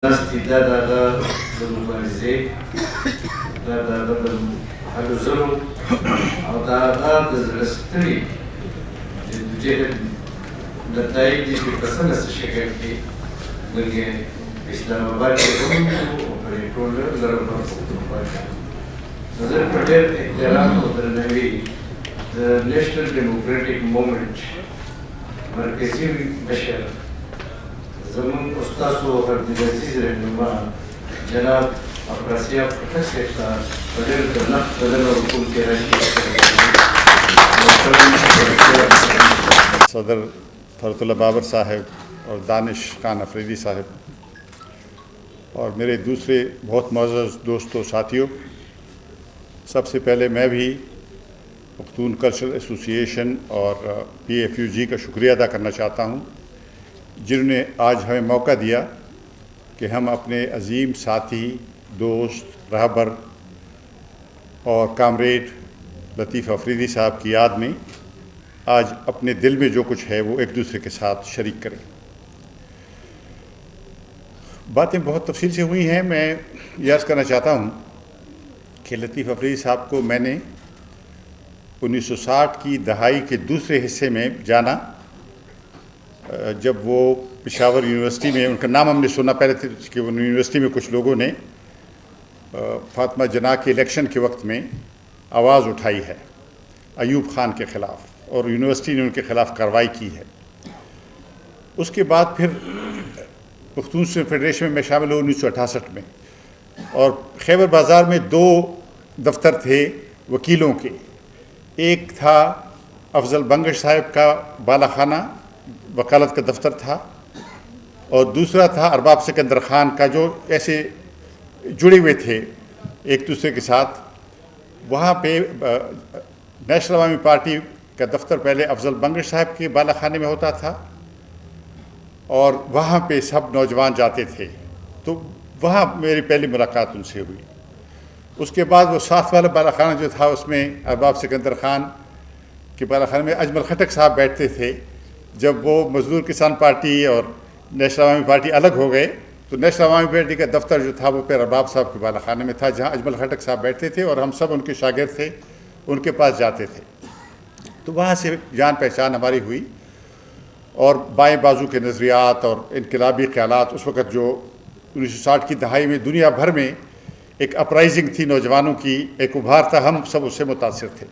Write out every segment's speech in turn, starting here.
ناستې دا د هغه د مبارزې دا د هغه د هلو ځلو او د هغه د زړه ستړي جدوجهد نتایج دي چې په څه نسه شکل کې موږ اسلام آباد کې هم او پرې ټول لرم پښتونخوا کې زه په ډېر احترام او درناوي د نیشنل ډیموکراټیک مومنټ مرکزي مشر زمون استاد عبدالعزیز رهنما جناب افراسیاب پټک صاحب ته په ډېر درنښت بلنه وکړم چې راشي. صدر فرت اللہ بابر صاحب اور دانش خان افریدی صاحب اور میرے دوسرے بہت معزز دوستوں ساتھیوں، سب سے پہلے میں بھی پختون کلچرل ایسوسی ایشن اور PFUG کا شکریہ ادا کرنا چاہتا ہوں جنہوں نے آج ہمیں موقع دیا کہ ہم اپنے عظیم ساتھی، دوست، رہبر اور کامریڈ لطیف افریدی صاحب کی یاد میں آج اپنے دل میں جو کچھ ہے وہ ایک دوسرے کے ساتھ شریک کریں۔ باتیں بہت تفصیل سے ہوئی ہیں، میں یہ عرض کرنا چاہتا ہوں کہ لطیف افریدی صاحب کو میں نے 1960 کی دہائی کے دوسرے حصے میں جانا، جب وہ پشاور یونیورسٹی میں، ان کا نام ہم نے سنا پہلے تھے کہ وہ یونیورسٹی میں کچھ لوگوں نے فاطمہ جناح کے الیکشن کے وقت میں آواز اٹھائی ہے ایوب خان کے خلاف، اور یونیورسٹی نے ان کے خلاف کارروائی کی ہے۔ اس کے بعد پھر پختون فیڈریشن میں شامل ہوا 1968 میں، اور خیبر بازار میں 2 دفتر تھے وکیلوں کے، ایک تھا افضل بنگش صاحب کا بالا خانہ وکالت کا دفتر تھا، اور دوسرا تھا ارباب سکندر خان کا، جو ایسے جڑے ہوئے تھے ایک دوسرے کے ساتھ۔ وہاں پہ نیشنل عوامی پارٹی کا دفتر پہلے افضل بنگش صاحب کے بالا خانے میں ہوتا تھا، اور وہاں پہ سب نوجوان جاتے تھے، تو وہاں میری پہلی ملاقات ان سے ہوئی۔ اس کے بعد وہ ساتھ والا بالا خانہ جو تھا، اس میں ارباب سکندر خان کے بالا خانے میں اجمل خٹک صاحب بیٹھتے تھے۔ جب وہ مزدور کسان پارٹی اور نیشنل عوامی پارٹی الگ ہو گئے تو نیشنل عوامی پارٹی کا دفتر جو تھا وہ پھر ارباب صاحب کے بالا خانے میں تھا، جہاں اجمل خٹک صاحب بیٹھتے تھے، اور ہم سب ان کے شاگرد تھے، ان کے پاس جاتے تھے۔ تو وہاں سے جان پہچان ہماری ہوئی، اور بائیں بازو کے نظریات اور انقلابی خیالات، اس وقت جو 1960 کی دہائی میں دنیا بھر میں ایک اپرائزنگ تھی نوجوانوں کی، ایک ابھار تھا، ہم سب اس سے متاثر تھے۔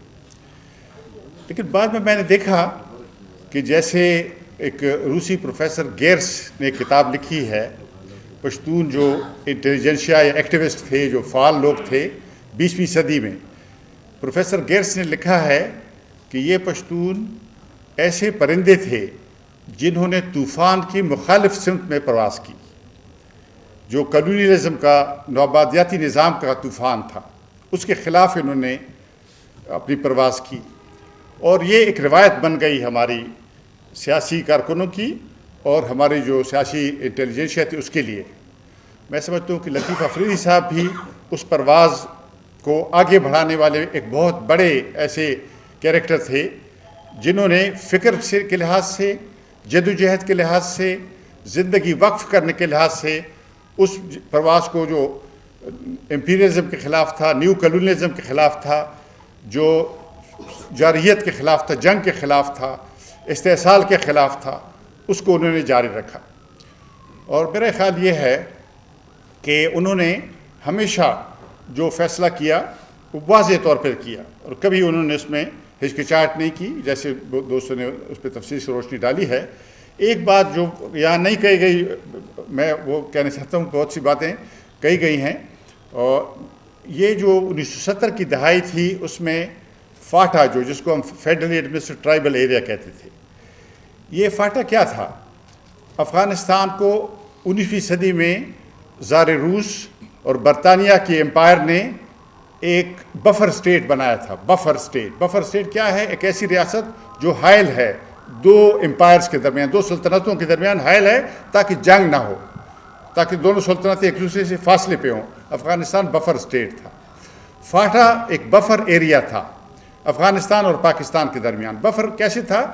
لیکن بعد میں نے دیکھا کہ جیسے ایک روسی پروفیسر گیرس نے کتاب لکھی ہے، پشتون جو انٹیلیجنشیا یا ایکٹیوسٹ تھے، جو فعال لوگ تھے 20ویں صدی میں، پروفیسر گیرس نے لکھا ہے کہ یہ پشتون ایسے پرندے تھے جنہوں نے طوفان کی مخالف سمت میں پرواز کی، جو کلونیلزم کا، نوآبادیاتی نظام کا طوفان تھا، اس کے خلاف انہوں نے اپنی پرواز کی، اور یہ ایک روایت بن گئی ہماری سیاسی کارکنوں کی اور ہماری جو سیاسی انٹیلیجنشیا تھی اس کے لیے۔ میں سمجھتا ہوں کہ لطیف افریدی صاحب بھی اس پرواز کو آگے بڑھانے والے ایک بہت بڑے ایسے کیریکٹر تھے، جنہوں نے فکر کے لحاظ سے، جدوجہد کے لحاظ سے، زندگی وقف کرنے کے لحاظ سے اس پرواز کو، جو امپیریلزم کے خلاف تھا، نیو کلونیلزم کے خلاف تھا، جو جارحیت کے خلاف تھا، جنگ کے خلاف تھا، استحصال کے خلاف تھا، اس کو انہوں نے جاری رکھا۔ اور میرا خیال یہ ہے کہ انہوں نے ہمیشہ جو فیصلہ کیا وہ واضح طور پر کیا، اور کبھی انہوں نے اس میں ہچکچاہٹ نہیں کی، جیسے دوستوں نے اس پہ تفصیل سے روشنی ڈالی ہے۔ ایک بات جو یہاں نہیں کہی گئی، میں وہ کہنا چاہتا ہوں، بہت سی باتیں کہی گئی ہیں، اور یہ جو 1970 کی دہائی تھی، اس میں فاٹا، جس کو ہم فیڈرلی ایڈمنسٹریٹڈ ٹرائبل ایریا کہتے تھے، یہ فاٹا کیا تھا؟ افغانستان کو 19ویں صدی میں زار روس اور برطانیہ کی امپائر نے ایک بفر سٹیٹ بنایا تھا۔ بفر سٹیٹ کیا ہے؟ ایک ایسی ریاست جو حائل ہے 2 امپائرز کے درمیان، 2 سلطنتوں کے درمیان حائل ہے، تاکہ جنگ نہ ہو، تاکہ دونوں سلطنتیں ایک دوسرے سے فاصلے پہ ہوں۔ افغانستان بفر سٹیٹ تھا۔ فاٹا ایک بفر ایریا تھا افغانستان اور پاکستان کے درمیان۔ بفر کیسے تھا؟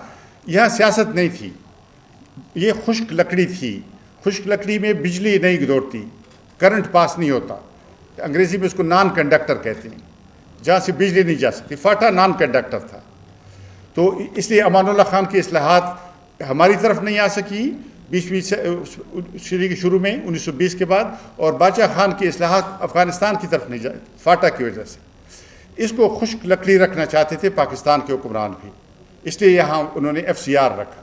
یہاں سیاست نہیں تھی، یہ خشک لکڑی تھی، خشک لکڑی میں بجلی نہیں دوڑتی، کرنٹ پاس نہیں ہوتا، انگریزی میں اس کو نان کنڈکٹر کہتے ہیں، جہاں سے بجلی نہیں جا سکتی۔ فاٹا نان کنڈکٹر تھا، تو اس لیے امان اللہ خان کی اصلاحات ہماری طرف نہیں آ سکی 20ویں صدی کے شروع میں 1920 کے بعد، اور باچا خان کی اصلاحات افغانستان کی طرف نہیں جائے فاٹا کی وجہ سے۔ اس کو خشک لکڑی رکھنا چاہتے تھے پاکستان کے حکمران بھی، اس لیے یہاں انہوں نے FCR رکھا۔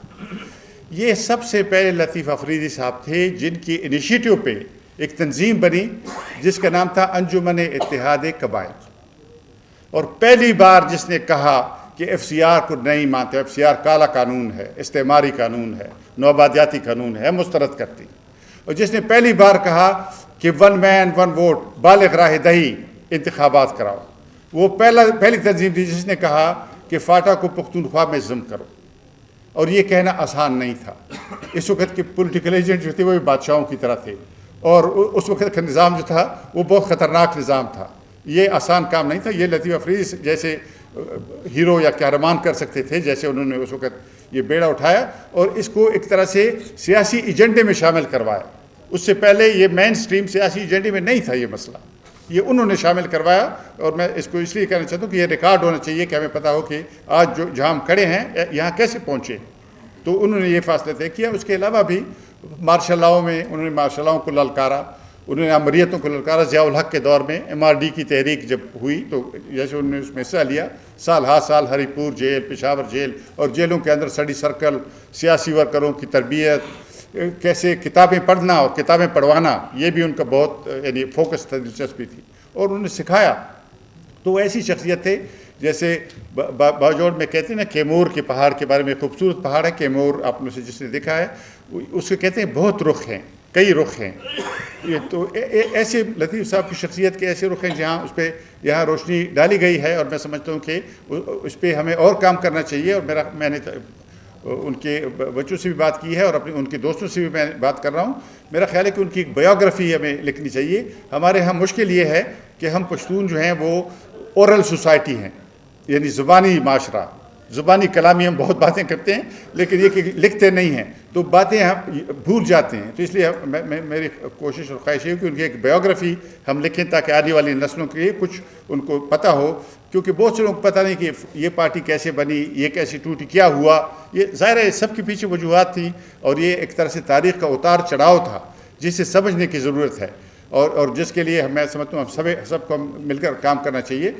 یہ سب سے پہلے لطیف افریدی صاحب تھے جن کی انیشیٹو پہ ایک تنظیم بنی جس کا نام تھا انجمن اتحاد قبائل، اور پہلی بار جس نے کہا کہ FCR کو نہیں مانتے، FCR کالا قانون ہے، استعماری قانون ہے، نوآبادیاتی قانون ہے، مسترد کرتی، اور جس نے پہلی بار کہا کہ 1 مین 1 ووٹ بالغ راہ دہی انتخابات کراؤ، وہ پہلی تنظیم تھی جس نے کہا کہ فاٹا کو پختونخوا میں ضم کرو، اور یہ کہنا آسان نہیں تھا۔ اس وقت کے پولیٹیکل ایجنٹ جو تھے وہ بھی بادشاہوں کی طرح تھے، اور اس وقت کا نظام جو تھا وہ بہت خطرناک نظام تھا، یہ آسان کام نہیں تھا۔ یہ لطیف افریدی جیسے ہیرو یا قہرمان کر سکتے تھے، جیسے انہوں نے اس وقت یہ بیڑا اٹھایا اور اس کو ایک طرح سے سیاسی ایجنڈے میں شامل کروایا۔ اس سے پہلے یہ مین سٹریم سیاسی ایجنڈے میں نہیں تھا یہ مسئلہ، یہ انہوں نے شامل کروایا، اور میں اس کو اس لیے کہنا چاہتا ہوں کہ یہ ریکارڈ ہونا چاہیے کہ ہمیں پتہ ہو کہ آج جہاں ہم کھڑے ہیں یہاں کیسے پہنچے۔ تو انہوں نے یہ فیصلہ طے کیا۔ اس کے علاوہ بھی مارشل لاؤ میں انہوں نے مارشل لاؤں کو للکارا، انہوں نے امریتوں کو للکارا۔ ضیاء الحق کے دور میں MRD کی تحریک جب ہوئی تو جیسے انہوں نے اس میں حصہ لیا، سال ہر سال ہری پور جیل، پشاور جیل، اور جیلوں کے اندر اسٹڈی سرکل، سیاسی ورکروں کی تربیت، کیسے کتابیں پڑھنا اور کتابیں پڑھوانا، یہ بھی ان کا بہت یعنی فوکس تھا، دلچسپی تھی، اور انہوں نے سکھایا۔ تو وہ ایسی شخصیت تھے جیسے باجوڑ میں کہتے ہیں نا کیمور کے پہاڑ کے بارے میں، خوبصورت پہاڑ ہے کیمور، آپ میں سے جس نے دیکھا ہے اس کو کہتے ہیں بہت رخ ہیں، کئی رخ ہیں۔ یہ تو ایسے لطیف صاحب کی شخصیت کے ایسے رخ ہیں جہاں اس پہ یہاں روشنی ڈالی گئی ہے، اور میں سمجھتا ہوں کہ اس پہ ہمیں اور کام کرنا چاہیے۔ اور میں نے ان کے بچوں سے بھی بات کی ہے اور ان کے دوستوں سے بھی میں بات کر رہا ہوں۔ میرا خیال ہے کہ ان کی ایک بایوگرافی ہمیں لکھنی چاہیے۔ ہمارے ہاں مشکل یہ ہے کہ ہم پشتون جو ہیں وہ اورل سوسائٹی ہیں، یعنی زبانی معاشرہ، زبانی کلامی، ہم بہت باتیں کرتے ہیں لیکن یہ کہ لکھتے نہیں ہیں تو باتیں ہم بھول جاتے ہیں۔ تو اس لیے میری کوشش اور خواہش ہے کہ ان کی ایک بایوگرافی ہم لکھیں تاکہ آنے والی نسلوں کے لیے کچھ ان کو پتہ ہو، کیونکہ بہت سے لوگوں کو پتہ نہیں کہ یہ پارٹی کیسے بنی، یہ کیسے ٹوٹی، کیا ہوا۔ یہ ظاہر ہے سب کے پیچھے وجوہات تھیں، اور یہ ایک طرح سے تاریخ کا اتار چڑھاؤ تھا جسے سمجھنے کی ضرورت ہے، اور جس کے لیے میں سمجھتا ہوں ہم سب کو مل کر کام کرنا چاہیے۔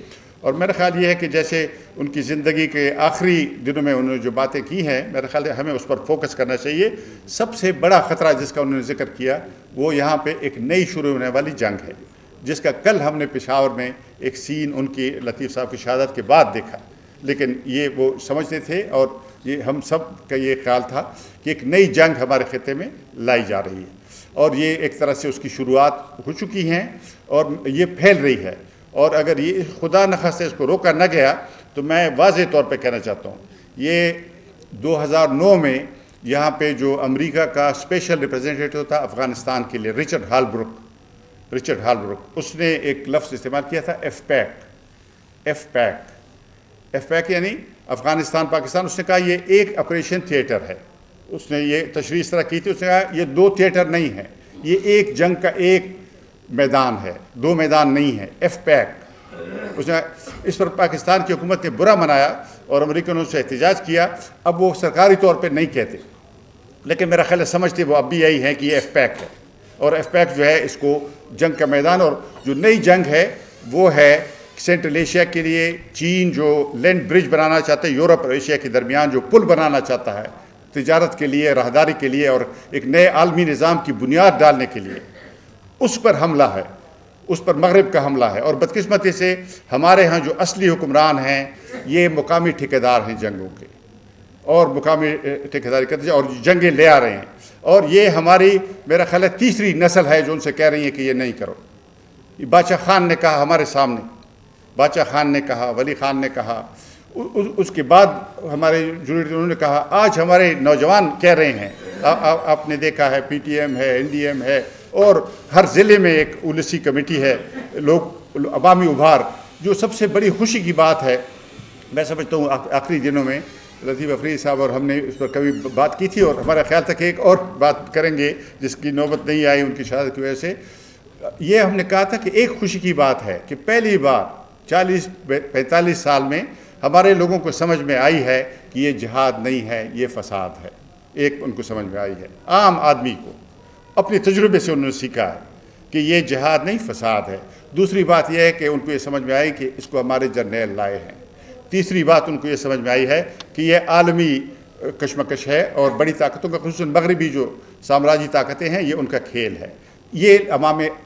اور میرا خیال یہ ہے کہ جیسے ان کی زندگی کے آخری دنوں میں انہوں نے جو باتیں کی ہیں، میرا خیال ہے ہمیں اس پر فوکس کرنا چاہیے۔ سب سے بڑا خطرہ جس کا انہوں نے ذکر کیا وہ یہاں پہ ایک نئی شروع ہونے والی جنگ ہے، جس کا کل ہم نے پشاور میں ایک سین ان کی لطیف صاحب کی شہادت کے بعد دیکھا، لیکن یہ وہ سمجھتے تھے اور یہ ہم سب کا یہ خیال تھا کہ ایک نئی جنگ ہمارے خطے میں لائی جا رہی ہے، اور یہ ایک طرح سے اس کی شروعات ہو چکی ہیں اور یہ پھیل رہی ہے۔ اور اگر یہ خدا نخواستہ اس کو روکا نہ گیا تو میں واضح طور پہ کہنا چاہتا ہوں، یہ 2009 میں یہاں پہ جو امریکہ کا اسپیشل ریپرزینٹیٹیو تھا افغانستان کے لیے رچرڈ ہالبروک، اس نے ایک لفظ استعمال کیا تھا ایف پیک یعنی افغانستان پاکستان۔ اس نے کہا یہ ایک آپریشن تھیٹر ہے، اس نے یہ تشریح اس طرح کی تھی، اس نے کہا یہ 2 تھیٹر نہیں ہے، یہ ایک جنگ کا ایک میدان ہے، 2 میدان نہیں ہے، ایف پیک۔ اس پر پاکستان کی حکومت نے برا منایا اور امریکنوں سے احتجاج کیا۔ اب وہ سرکاری طور پہ نہیں کہتے، لیکن میرا خیال ہے سمجھتے وہ اب بھی یہی ہے کہ یہ ایف پیک ہے، اور ایف پیک جو ہے اس کو جنگ کا میدان، اور جو نئی جنگ ہے وہ ہے سینٹرل ایشیا کے لیے۔ چین جو لینڈ برج بنانا چاہتا ہے یورپ اور ایشیا کے درمیان، جو پل بنانا چاہتا ہے تجارت کے لیے، راہداری کے لیے، اور ایک نئے عالمی نظام کی بنیاد ڈالنے کے لیے، اس پر حملہ ہے، اس پر مغرب کا حملہ ہے۔ اور بدقسمتی سے ہمارے ہاں جو اصلی حکمران ہیں یہ مقامی ٹھیکیدار ہیں جنگوں کے، اور مقامی ٹھیکیداری کرتے ہیں اور جنگیں لے آ رہے ہیں، اور یہ ہماری میرا خیال ہے تیسری نسل ہے جو ان سے کہہ رہی ہے کہ یہ نہیں کرو۔ باچا خان نے کہا ہمارے سامنے، باچا خان نے کہا، ولی خان نے کہا، اس کے بعد ہمارے انہوں نے کہا، آج ہمارے نوجوان کہہ رہے ہیں، آپ نے دیکھا ہے پی ٹی ایم ہے، این ڈی ایم ہے، اور ہر ضلع میں ایک اولسی کمیٹی ہے، لوگ عوامی ابھار۔ جو سب سے بڑی خوشی کی بات ہے میں سمجھتا ہوں آخری دنوں میں لطیف افریدی صاحب اور ہم نے اس پر کبھی بات کی تھی، اور ہمارا خیال تھا کہ ایک اور بات کریں گے جس کی نوبت نہیں آئی ان کی شہادت کی وجہ سے. یہ ہم نے کہا تھا کہ ایک خوشی کی بات ہے کہ پہلی بار 40-45 سال میں ہمارے لوگوں کو سمجھ میں آئی ہے کہ یہ جہاد نہیں ہے، یہ فساد ہے. ایک ان کو سمجھ میں آئی ہے، عام آدمی کو اپنے تجربے سے انہوں نے سیکھا ہے کہ یہ جہاد نہیں فساد ہے. دوسری بات یہ ہے کہ ان کو یہ سمجھ میں آئی کہ اس کو ہمارے جرنیل لائے ہیں. تیسری بات ان کو یہ سمجھ میں آئی ہے کہ یہ عالمی کشمکش ہے اور بڑی طاقتوں کا، خصوصاً مغربی جو سامراجی طاقتیں ہیں، یہ ان کا کھیل ہے. یہ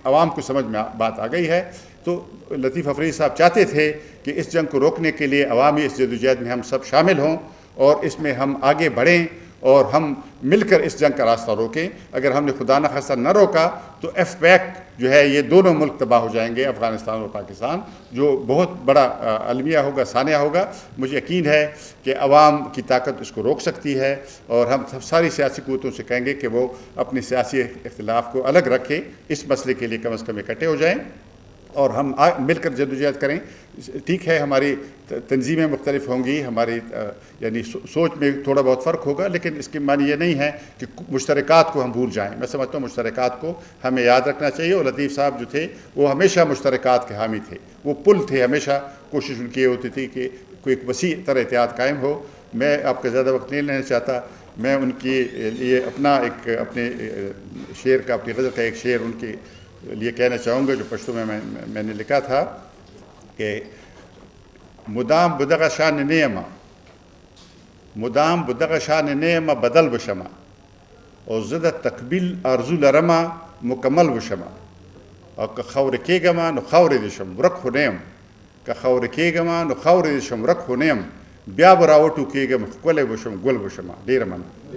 عوام کو سمجھ میں بات آ گئی ہے. تو لطیف افریدی صاحب چاہتے تھے کہ اس جنگ کو روکنے کے لیے عوامی اس جدوجہد میں ہم سب شامل ہوں اور اس میں ہم آگے بڑھیں اور ہم مل کر اس جنگ کا راستہ روکیں. اگر ہم نے خدا نخواستہ نہ روکا تو ایف پیک جو ہے یہ دونوں ملک تباہ ہو جائیں گے، افغانستان اور پاکستان، جو بہت بڑا المیہ ہوگا، سانحہ ہوگا. مجھے یقین ہے کہ عوام کی طاقت اس کو روک سکتی ہے، اور ہم ساری سیاسی قوتوں سے کہیں گے کہ وہ اپنے سیاسی اختلاف کو الگ رکھیں، اس مسئلے کے لیے کم از کم اکٹھے ہو جائیں اور ہم مل کر جدوجہد کریں. ٹھیک ہے، ہماری تنظیمیں مختلف ہوں گی، ہماری یعنی سوچ میں تھوڑا بہت فرق ہوگا، لیکن اس کی معنی یہ نہیں ہے کہ مشترکات کو ہم بھول جائیں. میں سمجھتا ہوں مشترکات کو ہمیں یاد رکھنا چاہیے، اور لطیف صاحب جو تھے وہ ہمیشہ مشترکات کے حامی تھے. وہ پل تھے، ہمیشہ کوشش ان کی یہ ہوتی تھی کہ کوئی ایک وسیع تر اتحاد قائم ہو. میں آپ کا زیادہ وقت نہیں لینا چاہتا. میں ان کی لیے اپنے شعر کا، اپنی غزل کا ایک شعر ان کے لیے کہنا چاہوں گا جو پشتو میں نے لکھا تھا کہ مدام بدغ شان نیما بدل بشما اور زدہ تقبیل ارزو لرما مکمل بشما اور کہ خور کے گما نو خور دشم رکھ ہونیم کہ خور کے گما نو خور دشم رکھ ہونیم بیا براوٹو کے گم کل بشم گل بشما. ډیر مننه.